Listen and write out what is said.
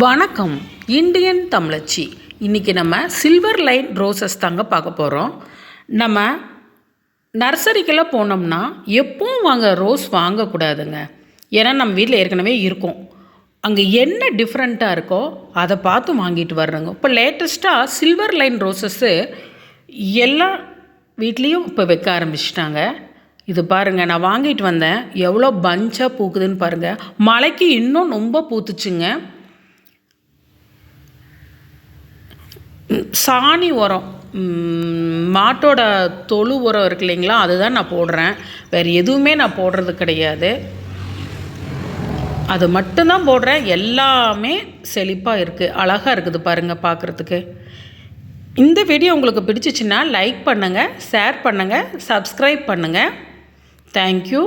வணக்கம். இந்தியன் தமிழச்சி. இன்றைக்கி நம்ம சில்வர் லைன் ரோசஸ் தாங்க பார்க்க போகிறோம். நம்ம நர்சரிக்கெல்லாம் போனோம்னா எப்பவும் ரோஸ் வாங்கக்கூடாதுங்க. ஏன்னா நம்ம வீட்டில் ஏற்கனவே இருக்கும். அங்கே என்ன டிஃப்ரெண்ட்டாக இருக்கோ அதை பார்த்து வாங்கிட்டு வர்றோங்க. இப்போ லேட்டஸ்ட்டாக சில்வர் லைன் ரோசஸ்ஸு எல்லா வீட்லேயும் இப்போ வைக்க ஆரம்பிச்சிட்டாங்க. இது பாருங்கள், நான் வாங்கிட்டு வந்தேன். எவ்வளோ பஞ்சாக பூக்குதுன்னு பாருங்கள். மழைக்கு இன்னும் ரொம்ப பூத்துச்சுங்க. சாணி உரம், மாட்டோட தொழு உரம் இருக்கு இல்லைங்களா, அதுதான் நான் போடுறேன். வேறு எதுவுமே நான் போடுறது கிடையாது. அது மட்டும்தான் போடுறேன். எல்லாமே செழிப்பாக இருக்குது, அழகாக இருக்குது பாருங்கள் பார்க்குறதுக்கு. இந்த வீடியோ உங்களுக்கு பிடிச்சிச்சின்னா லைக் பண்ணுங்கள், ஷேர் பண்ணுங்கள், சப்ஸ்கிரைப் பண்ணுங்கள். தேங்க்யூ.